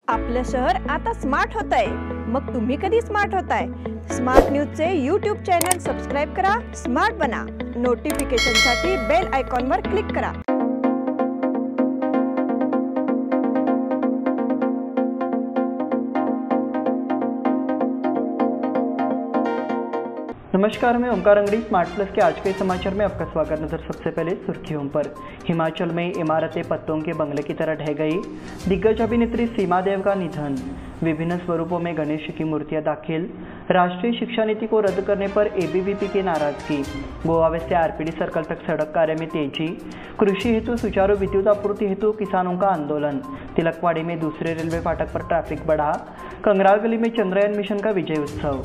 आपलं शहर आता स्मार्ट होत आहे। मग तुम्ही कधी स्मार्ट होताय? स्मार्ट न्यूजचे यूट्यूब चॅनल सबस्क्राइब करा, स्मार्ट बना। नोटिफिकेशनसाठी बेल आयकॉनवर क्लिक करा। नमस्कार, मैं ओमकार अंगड़ी। स्मार्ट प्लस के आज के समाचार में आपका स्वागत। नजर सबसे पहले सुर्खियों पर। हिमाचल में इमारतें पत्तों के बंगले की तरह ढह गई। दिग्गज अभिनेत्री सीमा देव का निधन। विभिन्न स्वरूपों में गणेश की मूर्तियां दाखिल। राष्ट्रीय शिक्षा नीति को रद्द करने पर एबीवीपी की नाराजगी। गोवा वेस्ट से आरपीडी सर्कल तक सड़क कार्य में तेजी। कृषि हेतु सुचारू विद्युत आपूर्ति हेतु किसानों का आंदोलन। तिलकवाड़ी में दूसरे रेलवे फाटक पर ट्रैफिक बढ़ा। कंगराल गली में चंद्रयान मिशन का विजय उत्सव।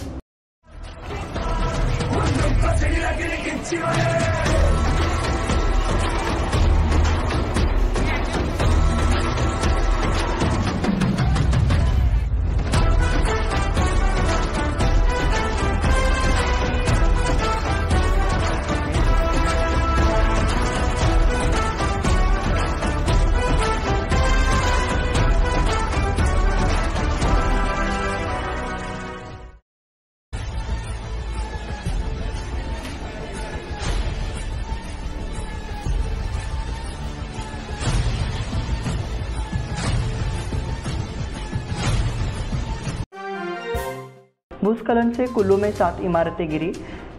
भूस्खलन से कुल्लू में 7 इमारतें गिरी।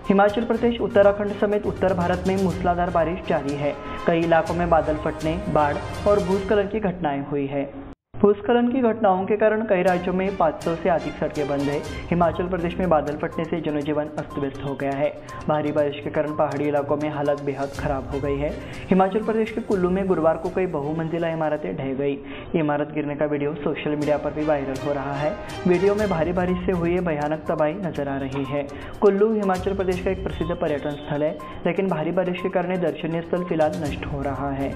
हिमाचल प्रदेश, उत्तराखंड समेत उत्तर भारत में मूसलाधार बारिश जारी है। कई इलाकों में बादल फटने, बाढ़ और भूस्खलन की घटनाएं हुई है। भूस्खलन की घटनाओं के कारण कई राज्यों में 500 से अधिक सड़कें बंद है। हिमाचल प्रदेश में बादल फटने से जनजीवन अस्त व्यस्त हो गया है। भारी बारिश के कारण पहाड़ी इलाकों में हालत बेहद खराब हो गई है। हिमाचल प्रदेश के कुल्लू में गुरुवार को कई बहुमंजिला इमारतें ढह गई। इमारत गिरने का वीडियो सोशल मीडिया पर भी वायरल हो रहा है। वीडियो में भारी बारिश से हुई भयानक तबाही नजर आ रही है। कुल्लू हिमाचल प्रदेश का एक प्रसिद्ध पर्यटन स्थल है, लेकिन भारी बारिश के कारण दर्शनीय स्थल फिलहाल नष्ट हो रहा है।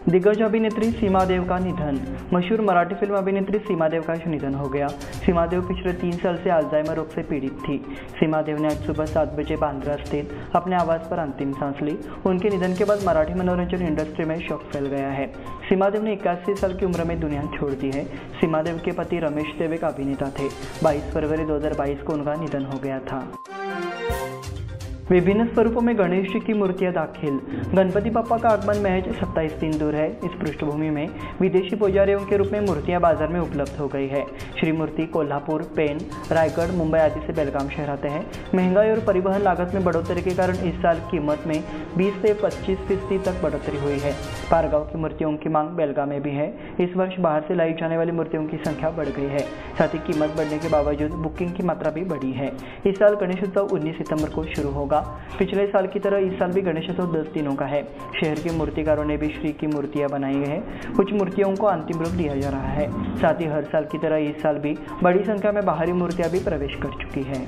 दिग्गज अभिनेत्री सीमा देव का निधन। मशहूर मराठी फिल्म अभिनेत्री सीमा देव का निधन हो गया। सीमा देव पिछले 3 साल से अल्जाइमर रोग से पीड़ित थी। सीमा देव ने आज सुबह 7 बजे बांद्रा स्थित अपने आवास पर अंतिम सांस ली। उनके निधन के बाद मराठी मनोरंजन इंडस्ट्री में शोक फैल गया है। सीमा देव ने 81 साल की उम्र में दुनिया छोड़ दी है। सीमा देव के पति रमेश देव एक अभिनेता थे। 22 फरवरी 2022 को उनका निधन हो गया था। विभिन्न स्वरूपों में गणेश जी की मूर्तियां दाखिल। गणपति बप्पा का आगमन महज 27 दिन दूर है। इस पृष्ठभूमि में विदेशी पुजारियों के रूप में मूर्तियां बाजार में उपलब्ध हो गई है। श्री मूर्ति कोल्हापुर, पेन, रायगढ़, मुंबई आदि से बेलगाम शहर आते हैं। महंगाई और परिवहन लागत में बढ़ोतरी के कारण इस साल कीमत में 20 से 25% तक बढ़ोतरी हुई है। पारगांव की मूर्तियों की मांग बेलगाम में भी है। इस वर्ष बाहर से लाई जाने वाली मूर्तियों की संख्या बढ़ गई है। साथ ही कीमत बढ़ने के बावजूद बुकिंग की मात्रा भी बढ़ी है। इस साल गणेश उत्सव 19 सितंबर को शुरू होगा। पिछले साल की तरह इस साल भी गणेशोत्सव 10 दिनों का है। शहर के मूर्तिकारों ने भी श्री की मूर्तियां बनाई हैं। कुछ मूर्तियों को अंतिम रूप दिया जा रहा है। साथ ही हर साल की तरह इस साल भी बड़ी संख्या में बाहरी मूर्तियां भी प्रवेश कर चुकी हैं।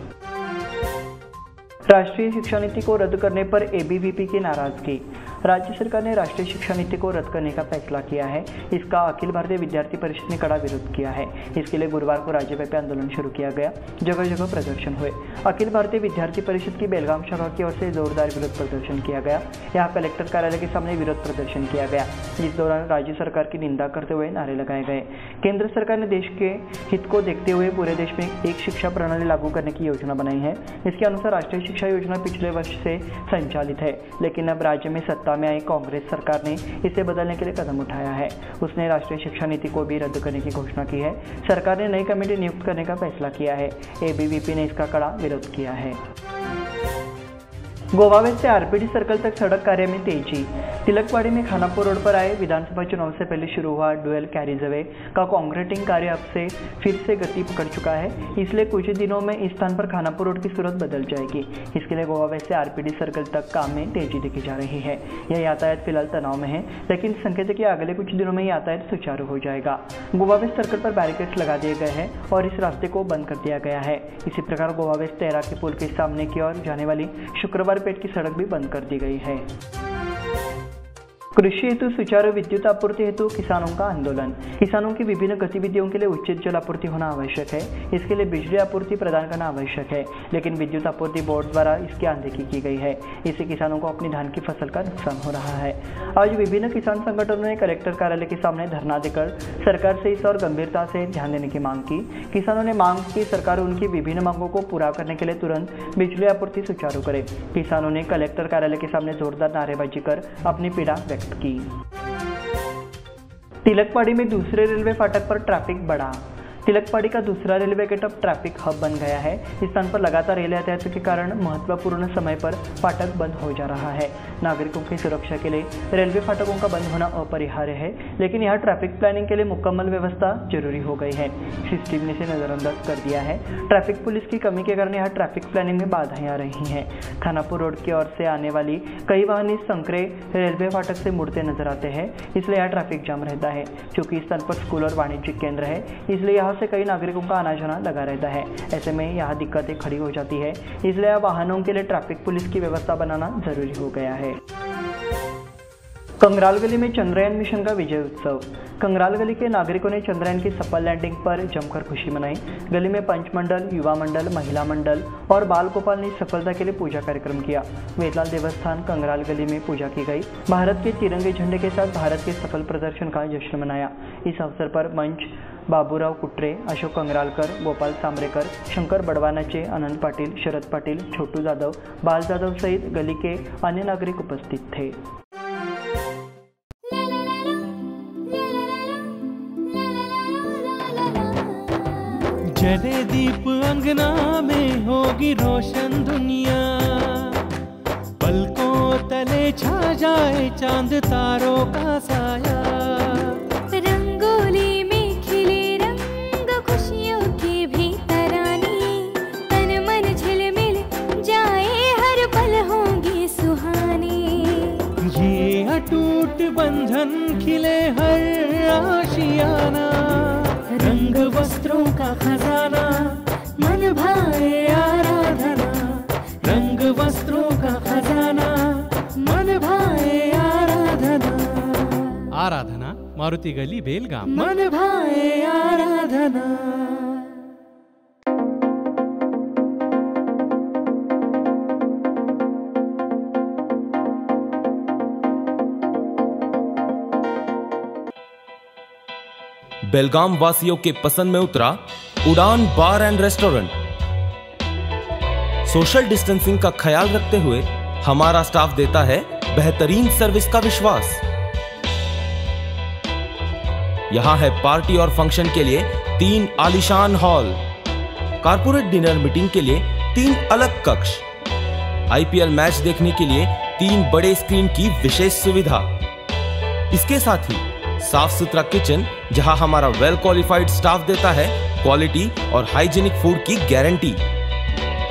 राष्ट्रीय शिक्षा नीति को रद्द करने पर एबीवीपी की नाराजगी। राज्य सरकार ने राष्ट्रीय शिक्षा नीति को रद्द करने का फैसला किया है। इसका अखिल भारतीय विद्यार्थी परिषद ने कड़ा विरोध किया है। इसके लिए गुरुवार को राज्यव्यापी आंदोलन शुरू किया गया। जगह जगह प्रदर्शन हुए। अखिल भारतीय विद्यार्थी परिषद की बेलगाम शाखा की ओर से जोरदार विरोध प्रदर्शन किया गया। यहाँ कलेक्टर कार्यालय के सामने विरोध प्रदर्शन किया गया। इस दौरान राज्य सरकार की निंदा करते हुए नारे लगाए गए। केंद्र सरकार ने देश के हित को देखते हुए पूरे देश में एक शिक्षा प्रणाली लागू करने की योजना बनाई है। इसके अनुसार राष्ट्रीय शिक्षा योजना पिछले वर्ष से संचालित है, लेकिन अब राज्य में सत्ता में आई कांग्रेस सरकार ने इसे बदलने के लिए कदम उठाया है। उसने राष्ट्रीय शिक्षा नीति को भी रद्द करने की घोषणा की है। सरकार ने नई कमेटी नियुक्त करने का फैसला किया है। एबीवीपी ने इसका कड़ा विरोध किया है। गोवा वेस्ट से आरपीडी सर्कल तक सड़क कार्य में तेजी। तिलकवाड़ी में खानापुर रोड पर आए विधानसभा चुनाव से पहले शुरू हुआ डुअल कैरिजवे का कॉन्क्रीटिंग कार्य अब से फिर से गति पकड़ चुका है। इसलिए कुछ दिनों में इस स्थान पर खानापुर रोड की सूरत बदल जाएगी। इसके लिए गोवा वेस्ट से आरपीडी सर्कल तक काम में तेजी देखी जा रही है। यह यातायात फिलहाल तनाव में है, लेकिन संकेत है कि अगले कुछ दिनों में यातायात सुचारू हो जाएगा। गोवा वेस्ट सर्कल पर बैरिकेड्स लगा दिए गए हैं और इस रास्ते को बंद कर दिया गया है। इसी प्रकार गोवा वेस्ट तैराकी पुल के सामने की ओर जाने वाली शुक्रवार पेट की सड़क भी बंद कर दी गई है। कृषि हेतु सुचारू विद्युत आपूर्ति हेतु किसानों का आंदोलन। किसानों की विभिन्न गतिविधियों के लिए उचित जल आपूर्ति होना आवश्यक है। इसके लिए बिजली आपूर्ति प्रदान करना आवश्यक है, लेकिन विद्युत आपूर्ति बोर्ड द्वारा इसकी अनदेखी की गई है। इससे किसानों को अपनी धान की फसल का नुकसान हो रहा है। आज विभिन्न किसान संगठनों ने कलेक्टर कार्यालय के सामने धरना देकर सरकार से इस और गंभीरता से ध्यान देने की मांग की। किसानों ने मांग की सरकार उनकी विभिन्न मांगों को पूरा करने के लिए तुरंत बिजली आपूर्ति सुचारू करे। किसानों ने कलेक्टर कार्यालय के सामने जोरदार नारेबाजी कर अपनी पीड़ा व्यक्त की। तिलकवाड़ी में दूसरे रेलवे फाटक पर ट्रैफिक बढ़ा। तिलकवाड़ी का दूसरा रेलवे गेट अब ट्रैफिक हब बन गया है। इस स्थान पर लगातार रेल यातायात के कारण महत्वपूर्ण समय पर फाटक बंद हो जा रहा है। नागरिकों की सुरक्षा के लिए रेलवे फाटकों का बंद होना अपरिहार्य है, लेकिन यहाँ ट्रैफिक प्लानिंग के लिए मुकम्मल व्यवस्था जरूरी हो गई है। सिस्टम ने इसे नजरअंदाज कर दिया है। ट्रैफिक पुलिस की कमी के कारण यहाँ ट्रैफिक प्लानिंग में बाधाएं आ रही हैं। खानापुर रोड की ओर से आने वाली कई वाहन इस संकरे रेलवे फाटक से मुड़ते नजर आते हैं, इसलिए यहाँ ट्रैफिक जाम रहता है। चूंकि इस स्थान पर स्कूल और वाणिज्यिक केंद्र है, इसलिए यहाँ से कई नागरिकों का आना जाना लगा रहता है। ऐसे में यहाँ दिक्कतें खड़ी हो जाती है, इसलिए वाहनों के लिए ट्रैफिक पुलिस की व्यवस्था बनाना जरूरी हो गया है। कंगराल गली में चंद्रयान मिशन का विजय उत्सव। कंगराल गली के नागरिकों ने चंद्रयान की सफल लैंडिंग पर जमकर खुशी मनाई। गली में पंच मंडल, युवा मंडल, महिला मंडल और बाल गोपाल ने सफलता के लिए पूजा कार्यक्रम किया। वेदलाल देवस्थान कंगराल गली में पूजा की गई। भारत के तिरंगे झंडे के साथ भारत के सफल प्रदर्शन का जश्न मनाया। इस अवसर पर मंच बाबूराव कुट्रे, अशोक कंगरालकर, गोपाल सांबरेकर, शंकर बड़वानाचे, आनंद पाटिल, शरद पाटिल, छोटू जाधव, बाल जाधव सहित गली के अन्य नागरिक उपस्थित थे। जले दीप अंगना में होगी रोशन दुनिया, पलकों तले छा जाए चांद तारों का साया। रंगोली में खिले रंग खुशियों की भी तरानी, तन मन झिलमिल जाए हर पल होंगी सुहानी। ये अटूट बंधन खिले हर आशियाना, रंग वस्त्रों का खजाना मन भाए आराधना। रंग वस्त्रों का खजाना मन भाए आराधना। आराधना मारुति गली बेलगाम। मन भाए आराधना। बेलगाम वासियों के पसंद में उतरा उड़ान बार एंड रेस्टोरेंट। सोशल डिस्टेंसिंग का ख्याल रखते हुए हमारा स्टाफ देता है बेहतरीन सर्विस का विश्वास। यहां है पार्टी और फंक्शन के लिए 3 आलीशान हॉल, कारपोरेट डिनर मीटिंग के लिए 3 अलग कक्ष, आईपीएल मैच देखने के लिए 3 बड़े स्क्रीन की विशेष सुविधा। इसके साथ ही साफ सुथरा किचन, जहां हमारा वेल क्वालिफाइड स्टाफ देता है क्वालिटी और हाइजीनिक फूड की गारंटी।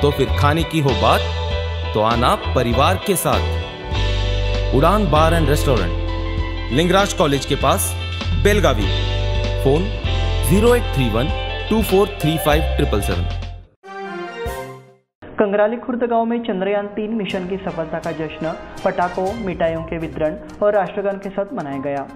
तो फिर खाने की हो बात तो आना परिवार के साथ। उड़ान बार एंड रेस्टोरेंट, लिंगराज कॉलेज के पास, बेलगावी। फोन 0831 2435 777। कंगराली खुर्द गांव में चंद्रयान 3 मिशन की सफलता का जश्न पटाखों, मिठाइयों के वितरण और राष्ट्रगान के साथ मनाया गया।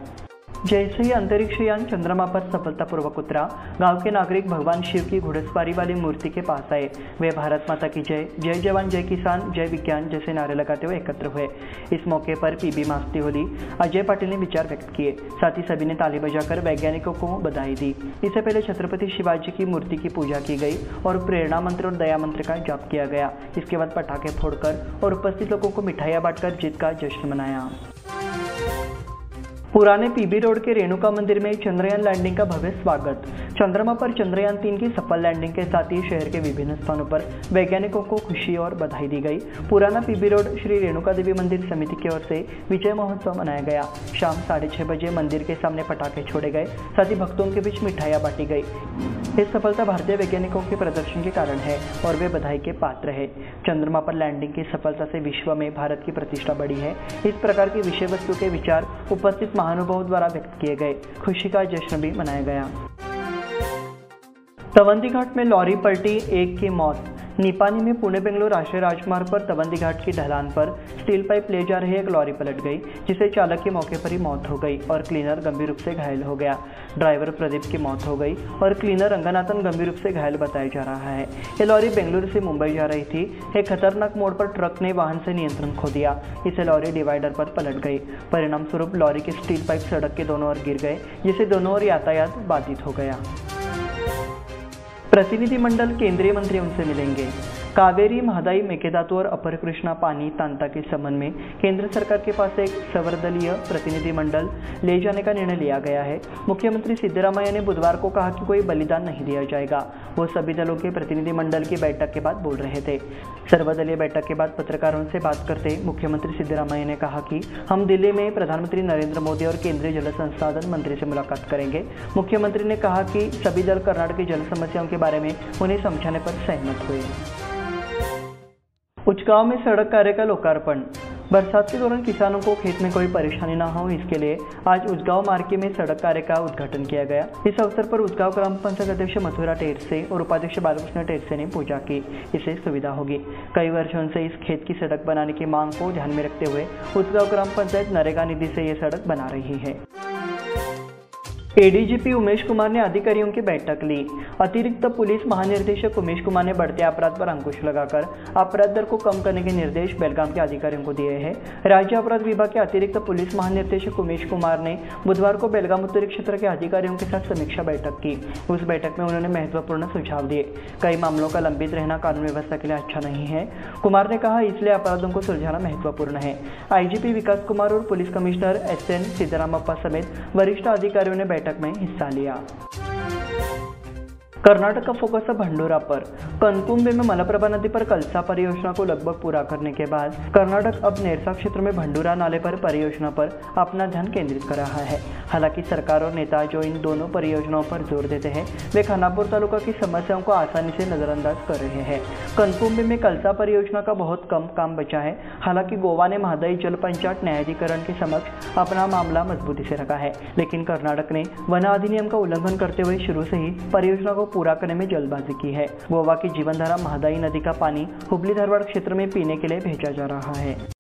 जैसे ही अंतरिक्ष यान चंद्रमा पर सफलतापूर्वक उतरा, गांव के नागरिक भगवान शिव की घुड़सवारी वाली मूर्ति के पास आए। वे भारत माता की जय, जय जवान जय किसान, जय विज्ञान जैसे नारे लगाते हुए एकत्र हुए। इस मौके पर पीबी मास्ती होली, अजय पाटिल ने विचार व्यक्त किए। साथ ही सभी ने ताली बजाकर वैज्ञानिकों को बधाई दी। इससे पहले छत्रपति शिवाजी की मूर्ति की पूजा की गई और प्रेरणा मंत्र और दया मंत्र का जाप किया गया। इसके बाद पटाखे फोड़कर और उपस्थित लोगों को मिठाइयां बांटकर जीत का जश्न मनाया। पुराने पीबी रोड के रेणुका मंदिर में चंद्रयान लैंडिंग का भव्य स्वागत। चंद्रमा पर चंद्रयान 3 की सफल लैंडिंग के साथ ही शहर के विभिन्न स्थानों पर वैज्ञानिकों को खुशी और बधाई दी गई। पुराना पीबी रोड श्री रेणुका देवी मंदिर समिति की ओर से विजय महोत्सव मनाया गया। शाम 6:30 बजे मंदिर के सामने पटाखे छोड़े गए, साथ ही भक्तों के बीच मिठाइयां बांटी गई। इस सफलता भारतीय वैज्ञानिकों के प्रदर्शन के कारण है और वे बधाई के पात्र है। चंद्रमा पर लैंडिंग की सफलता से विश्व में भारत की प्रतिष्ठा बढ़ी है। इस प्रकार की विषय वस्तु के विचार उपस्थित महानुभावों द्वारा व्यक्त किए गए। खुशी का जश्न भी मनाया गया। तवंदी घाट में लॉरी पलटी, 1 की मौत। निपानी में पुणे बेंगलुरु राष्ट्रीय राजमार्ग पर तबंदी घाट की ढलान पर स्टील पाइप ले जा रही एक लॉरी पलट गई, जिसे चालक की मौके पर ही मौत हो गई और क्लीनर गंभीर रूप से घायल हो गया। ड्राइवर प्रदीप की मौत हो गई और क्लीनर रंगनाथन गंभीर रूप से घायल बताया जा रहा है। ये लॉरी बेंगलुरु से मुंबई जा रही थी। एक खतरनाक मोड़ पर ट्रक ने वाहन से नियंत्रण खो दिया। इससे लॉरी डिवाइडर पर पलट गई। परिणाम स्वरूप लॉरी के स्टील पाइप सड़क के दोनों ओर गिर गए, जिससे दोनों ओर यातायात बाधित हो गया। प्रतिनिधिमंडल केंद्रीय मंत्री उनसे मिलेंगे। कावेरी, महदाई, मेकेदातु और अपर कृष्णा पानी तांता के संबंध में केंद्र सरकार के पास एक सर्वदलीय प्रतिनिधिमंडल ले जाने का निर्णय लिया गया है। मुख्यमंत्री सिद्धरामैया ने बुधवार को कहा कि कोई बलिदान नहीं दिया जाएगा। वो सभी दलों के प्रतिनिधिमंडल की बैठक के बाद बोल रहे थे। सर्वदलीय बैठक के बाद पत्रकारों से बात करते मुख्यमंत्री सिद्धरामैया ने कहा कि हम दिल्ली में प्रधानमंत्री नरेंद्र मोदी और केंद्रीय जल संसाधन मंत्री से मुलाकात करेंगे। मुख्यमंत्री ने कहा कि सभी दल कर्नाटक की जल समस्याओं के बारे में उन्हें समझाने पर सहमत हुए। उचगांव में सड़क कार्य का लोकार्पण। बरसात के दौरान किसानों को खेत में कोई परेशानी न हो, इसके लिए आज उचगांव मार्के में सड़क कार्य का उद्घाटन किया गया। इस अवसर पर उचगांव ग्राम पंचायत अध्यक्ष मथुरा टेरसे और उपाध्यक्ष बालकृष्ण टेरसे ने पूजा की। इससे सुविधा होगी। कई वर्षों से इस खेत की सड़क बनाने की मांग को ध्यान में रखते हुए उचगांव ग्राम पंचायत नरेगा निधि से ये सड़क बना रही है। एडीजीपी उमेश कुमार ने अधिकारियों की बैठक ली। अतिरिक्त पुलिस महानिदेशक उमेश कुमार ने बढ़ते अपराध पर अंकुश लगाकर अपराध दर को कम करने के निर्देश बेलगाम के अधिकारियों को दिए हैं। राज्य अपराध विभाग के अतिरिक्त पुलिस महानिदेशक उमेश कुमार ने बुधवार को बेलगाम उत्तरी क्षेत्र के अधिकारियों के साथ समीक्षा बैठक की। उस बैठक में उन्होंने महत्वपूर्ण सुझाव दिए। कई मामलों का लंबित रहना कानून व्यवस्था के लिए अच्छा नहीं है, कुमार ने कहा, इसलिए अपराधों को सुलझाना महत्वपूर्ण है। आईजीपी विकास कुमार और पुलिस कमिश्नर एसएन सिद्धरामप्पा समेत वरिष्ठ अधिकारियों ने बैठक में हिस्सा लिया। कर्नाटक का फोकस भंडूरा पर। कनकुंबे में मलप्रभा नदी पर कलसा परियोजना को लगभग पूरा करने के बाद कर्नाटक अब नेरसा क्षेत्र में भंडूरा नाले पर परियोजना पर अपना ध्यान केंद्रित कर रहा है। हालांकि सरकार और नेता जो इन दोनों परियोजनाओं पर जोर देते हैं, वे खानापुर तालुका की समस्याओं को आसानी से नजरअंदाज कर रहे हैं। कनकुंबे में कलसा परियोजना का बहुत कम काम बचा है। हालांकि गोवा ने महदाई जल पंचायत न्यायाधिकरण के समक्ष अपना मामला मजबूती से रखा है, लेकिन कर्नाटक ने वन अधिनियम का उल्लंघन करते हुए शुरू से ही परियोजना को पूरा करने में जल्दबाजी की है। गोवा की जीवनधारा महदाई नदी का पानी हुबली धारवाड़ क्षेत्र में पीने के लिए भेजा जा रहा है।